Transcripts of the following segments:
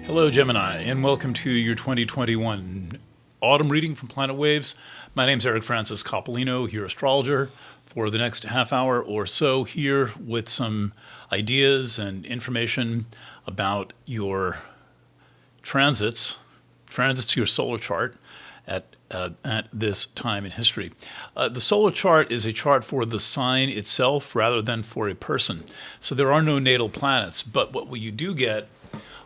Hello, Gemini, and welcome to your 2021 autumn reading from Planet Waves. My name's Eric Francis Coppolino, your astrologer, for the next half hour or so here with some ideas and information about your transits to your solar chart at this time in history. The solar chart is a chart for the sign itself rather than for a person. So there are no natal planets, but what you do get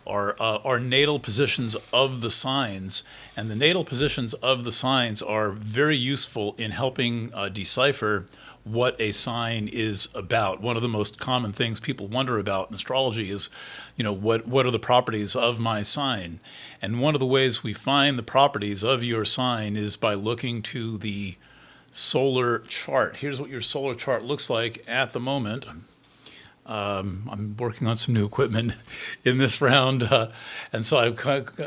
are natal positions of the signs, and the natal positions of the signs are very useful in helping decipher what a sign is about. One of the most common things people wonder about in astrology is, what are the properties of my sign? And one of the ways we find the properties of your sign is by looking to the solar chart. Here's what your solar chart looks like at the moment. I'm working on some new equipment in this round, and so I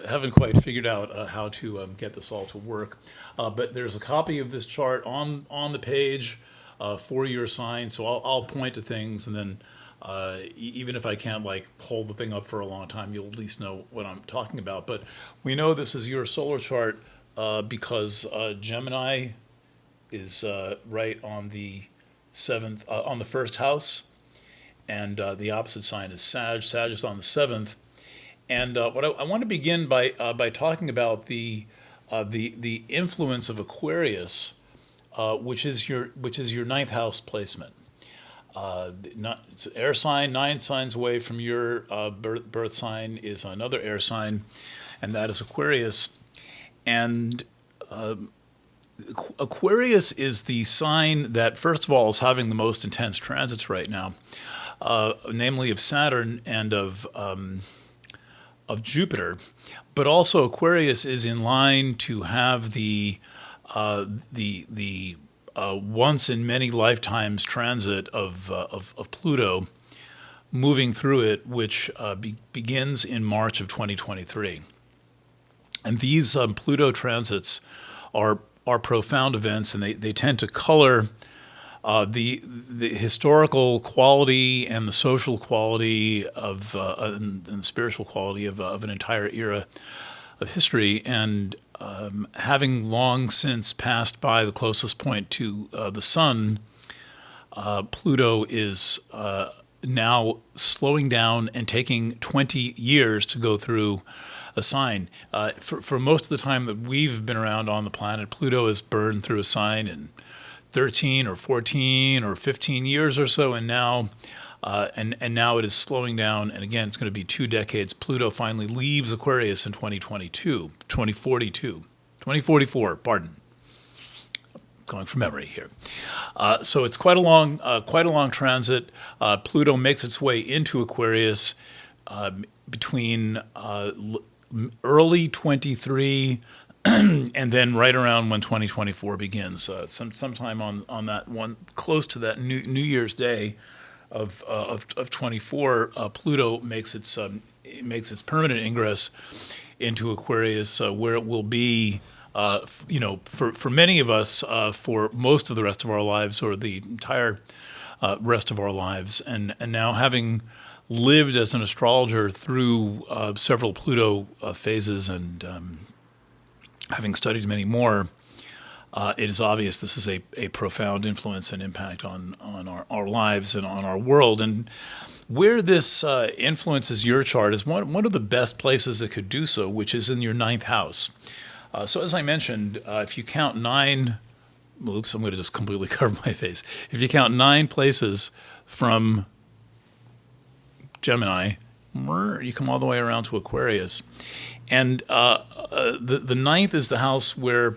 haven't quite figured out how to get this all to work. But there's a copy of this chart on the page for your sign, so I'll point to things, and then even if I can't hold the thing up for a long time, you'll at least know what I'm talking about. But we know this is your solar chart because Gemini is right on the seventh, on the first house. And the opposite sign is Sag. Sag is on the 7th. And what I want to begin by talking about the influence of Aquarius, which is your ninth house placement. It's an air sign. 9 signs away from your birth sign is another air sign, and that is Aquarius. And Aquarius is the sign that, first of all, is having the most intense transits right now. Namely of Saturn and of Jupiter, but also Aquarius is in line to have the once in many lifetimes transit of Pluto moving through it, which begins in March of 2023. And these Pluto transits are profound events, and they tend to color the historical quality and the social quality of and the spiritual quality of an entire era of history. And having long since passed by the closest point to the sun, Pluto is now slowing down and taking 20 years to go through a sign. For most of the time that we've been around on the planet, Pluto has burned through a sign in 13 or 14 or 15 years or so, and now now it is slowing down, and again, it's going to be 2 decades. Pluto finally leaves Aquarius in 2044, pardon. Going from memory here. So it's quite a long transit. Pluto makes its way into Aquarius between early 23 and then right around when 2024 begins, sometime on that one, close to that New Year's Day of 24, Pluto makes its permanent ingress into Aquarius, where it will be, for many of us, for most of the rest of our lives, or the entire rest of our lives, and now having lived as an astrologer through several Pluto phases and having studied many more, it is obvious this is a profound influence and impact on our lives and on our world. And where this influences your chart is one of the best places it could do so, which is in your ninth house. So as I mentioned, if you count 9, oops, I'm going to just completely cover my face. If you count 9 places from Gemini, you come all the way around to Aquarius. And the ninth is the house where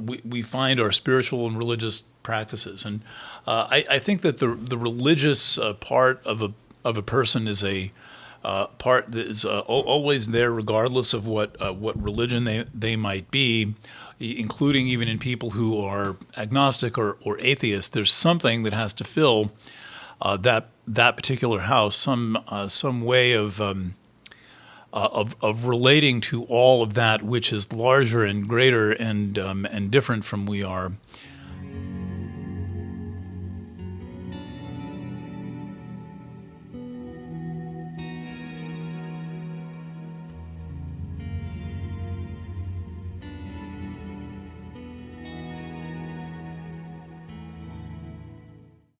we find our spiritual and religious practices. And I think that the religious part of a person is a part that is always there, regardless of what religion they might be, including even in people who are agnostic or atheist. There's something that has to fill that particular house, some way of relating to all of that which is larger and greater and different from we are.